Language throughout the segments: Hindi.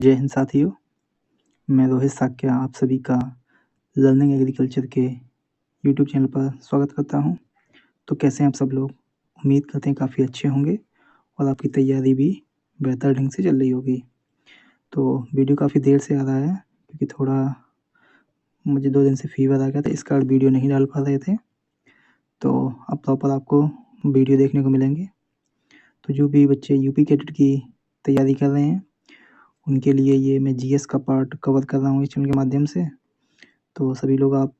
जय हिंद साथियों, मैं रोहित साक्या आप सभी का लर्निंग एग्रीकल्चर के यूट्यूब चैनल पर स्वागत करता हूं। तो कैसे हैं आप सब लोग? उम्मीद करते हैं काफ़ी अच्छे होंगे और आपकी तैयारी भी बेहतर ढंग से चल रही होगी। तो वीडियो काफ़ी देर से आ रहा है क्योंकि थोड़ा मुझे 2 दिन से फीवर आ गया था, इस कारण वीडियो नहीं डाल पा रहे थे। तो अब प्रॉपर आपको वीडियो देखने को मिलेंगे। तो जो भी बच्चे यूपी कैडेट की तैयारी कर रहे हैं उनके लिए ये मैं जीएस का पार्ट कवर कर रहा हूँ इस चैनल के माध्यम से। तो सभी लोग आप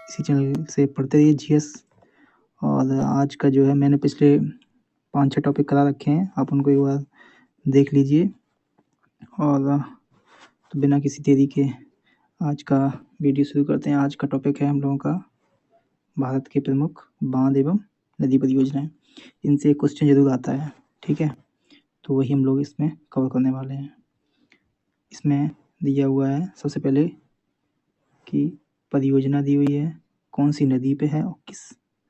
इसी चैनल से पढ़ते रहिए जीएस। और आज का जो है मैंने पिछले 5-6 टॉपिक करा रखे हैं, आप उनको एक बार देख लीजिए। और तो बिना किसी देरी के आज का वीडियो शुरू करते हैं। आज का टॉपिक है हम लोगों का भारत के प्रमुख बांध एवं नदी परियोजनाएं। इनसे एक क्वेश्चन जरूर आता है, ठीक है? तो वही हम लोग इसमें कवर करने वाले हैं। इसमें दिया हुआ है सबसे पहले कि परियोजना दी हुई है, कौन सी नदी पे है और किस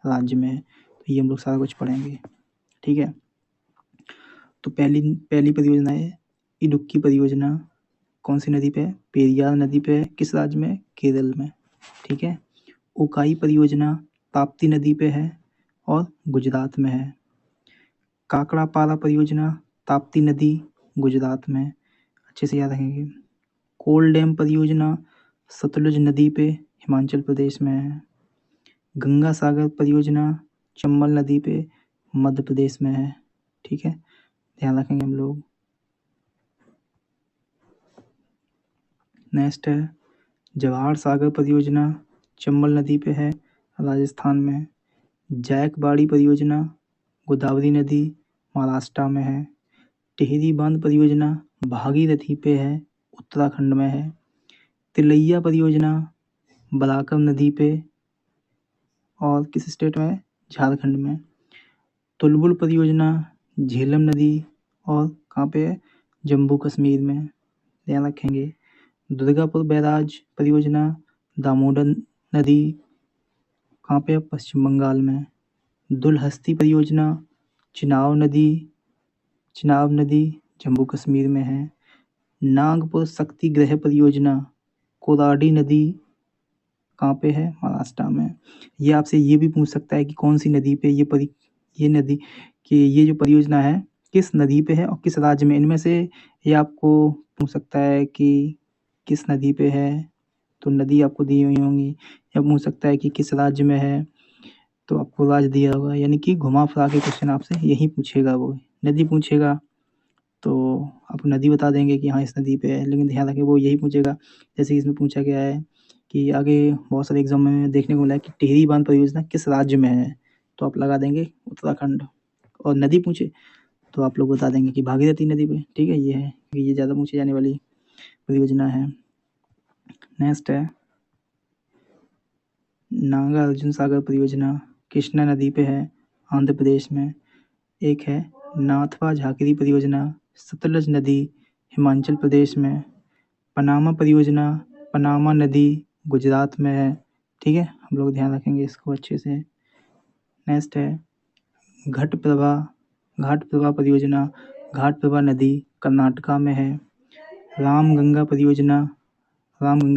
राज्य में है। तो ये हम लोग सारा कुछ पढ़ेंगे, ठीक है? तो पहली परियोजना है इडुक्की परियोजना। कौन सी नदी पे है? पेरियार नदी पे है। किस राज्य में? केरल में, ठीक है? उकाई परियोजना ताप्ती नदी पे है और गुजरात में है। काकड़ापारा परियोजना ताप्ती नदी गुजरात में, अच्छे से याद रखेंगे। कोल डैम परियोजना सतलुज नदी पे हिमाचल प्रदेश में है। गंगा सागर परियोजना चंबल नदी पे मध्य प्रदेश में है, ठीक है? ध्यान रखेंगे हम लोग। नेक्स्ट है जवाहर सागर परियोजना चंबल नदी पे है, राजस्थान में। जायकवाड़ी परियोजना गोदावरी नदी महाराष्ट्र में है। टिहरी बांध परियोजना भागीरथी पे है, उत्तराखंड में है। तिलैया परियोजना बराकर नदी पे और किस स्टेट में है? झारखंड में। तुलबुल परियोजना झेलम नदी और कहाँ पे है? जम्मू कश्मीर में, ध्यान रखेंगे। दुर्गापुर बैराज परियोजना दामोदर नदी कहाँ पे है? पश्चिम बंगाल में। दुलहस्ती परियोजना चिनाब नदी जम्मू कश्मीर में है। नागपुर शक्ति ग्रह परियोजना कोराडी नदी कहाँ पे है? महाराष्ट्र में। ये आपसे ये भी पूछ सकता है कि कौन सी नदी पे ये नदी कि ये जो परियोजना है किस नदी पे है और किस राज्य में। इनमें से ये आपको पूछ सकता है कि किस नदी पे है, तो नदी आपको दी हुई होंगी। या पूछ सकता है कि किस राज्य में है, तो आपको राज्य दिया होगा। यानी कि घुमा फिरा के क्वेश्चन आपसे यही पूछेगा, वो नदी पूछेगा तो आप नदी बता देंगे कि हाँ इस नदी पे है, लेकिन ध्यान रखें वो यही पूछेगा। जैसे कि इसमें पूछा गया है कि आगे बहुत सारे एग्जाम में देखने को मिला है कि टिहरी बांध परियोजना किस राज्य में है, तो आप लगा देंगे उत्तराखंड। और नदी पूछे तो आप लोग बता देंगे कि भागीरथी नदी पे, ठीक है? ये है कि ये ज़्यादा पूछी जाने वाली परियोजना है। नेक्स्ट है नागार्जुन सागर परियोजना कृष्णा नदी पे है, आंध्र प्रदेश में। एक है नाथवा झाकरी परियोजना सतलज नदी हिमाचल प्रदेश में। पनामा परियोजना पनामा नदी गुजरात में है, ठीक है? हम लोग ध्यान रखेंगे इसको अच्छे से। नेक्स्ट है घाट प्रभा परियोजना घाट प्रभा नदी कर्नाटका में है। रामगंगा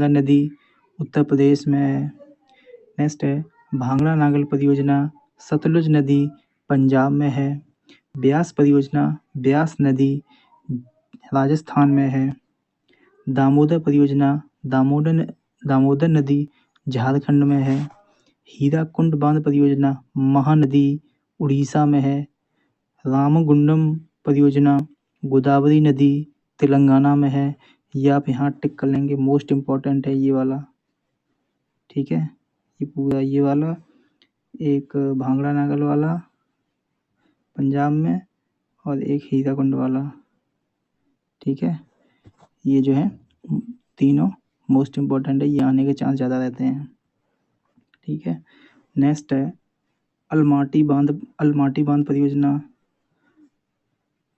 नदी उत्तर प्रदेश में है। नेक्स्ट है भांगड़ा नागल परियोजना सतलुज नदी पंजाब में है। ब्यास परियोजना ब्यास नदी राजस्थान में है। दामोदर परियोजना दामोदर नदी झारखंड में है। हीराकुंड बांध परियोजना महानदी उड़ीसा में है। रामगुंडम परियोजना गोदावरी नदी तेलंगाना में है। ये आप यहाँ टिक कर लेंगे, मोस्ट इम्पॉर्टेंट है ये वाला, ठीक है? ये पूरा ये वाला एक भांगड़ा नागल वाला पंजाब में और एक हीराकुंड वाला, ठीक है? ये जो है तीनों मोस्ट इम्पॉर्टेंट है, ये आने के चांस ज़्यादा रहते हैं, ठीक है? नेक्स्ट है अलमाटी बांध परियोजना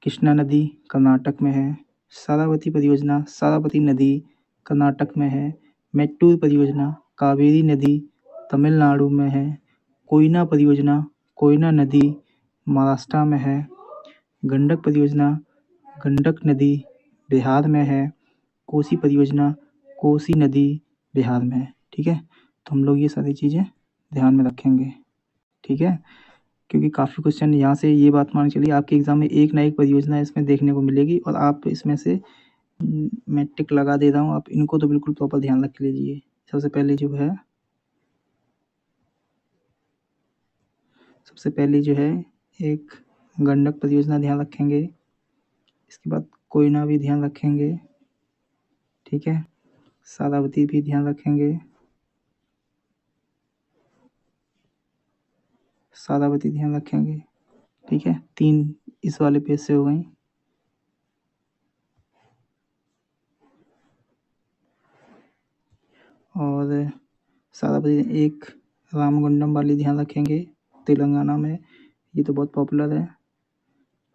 कृष्णा नदी कर्नाटक में है। शरावती परियोजना शरावती नदी कर्नाटक में है। मेट्टूर परियोजना कावेरी नदी तमिलनाडु में है। कोयना परियोजना कोयना नदी महाराष्ट्र में है। गंडक परियोजना गंडक नदी बिहार में है। कोसी परियोजना, कोसी नदी बिहार में है। ठीक है, तो हम लोग ये सारी चीज़ें ध्यान में रखेंगे। ठीक है, क्योंकि काफ़ी क्वेश्चन यहाँ से ये बात मान चलिए आपके एग्जाम में एक ना एक परियोजना इसमें देखने को मिलेगी और आप इसमें से मैं टिक लगा दे रहा हूँ, आप इनको तो बिल्कुल प्रॉपर ध्यान रख लीजिए। सबसे पहले जो है एक गंडक परियोजना ध्यान रखेंगे। इसके बाद कोयना भी ध्यान रखेंगे। ठीक है, सारावती भी ध्यान रखेंगे। सारावती ध्यान रखेंगे। ठीक है, 3 इस वाले पेज से हो गई। और सारावती एक रामगुंडम वाली ध्यान रखेंगे, तेलंगाना में, ये तो बहुत पॉपुलर है।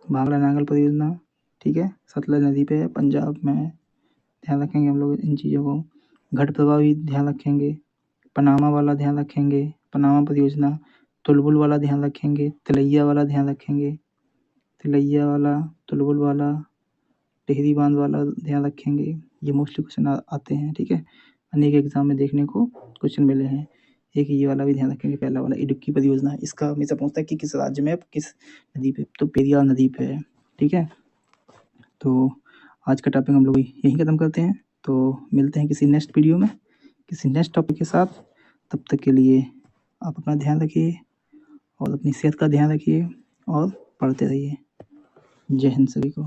भाखड़ा नांगल परियोजना, ठीक है, सतलज नदी पे है, पंजाब में है, ध्यान रखेंगे हम लोग इन चीज़ों को। घट प्रवाह भी ध्यान रखेंगे। पनामा वाला ध्यान रखेंगे, पनामा परियोजना। तुलबुल वाला ध्यान रखेंगे, तिलैया वाला ध्यान रखेंगे, तिलैया वाला, तुलबुल वाला, टिहरी बांध वाला ध्यान रखेंगे। ये मोस्टली क्वेश्चन आते हैं। ठीक है, अनेक एग्जाम में देखने को क्वेश्चन मिले हैं। एक ये वाला भी ध्यान रखेंगे, पहला वाला इडुक्की परियोजना। इसका हमेशा पूछता है कि किस राज्य में, किस नदी पे, तो पेरियार नदी पे है। ठीक है, तो आज का टॉपिक हम लोग यहीं खत्म करते हैं। तो मिलते हैं किसी नेक्स्ट वीडियो में, किसी नेक्स्ट टॉपिक के साथ। तब तक के लिए आप अपना ध्यान रखिए और अपनी सेहत का ध्यान रखिए और पढ़ते रहिए। जय हिंद सभी को।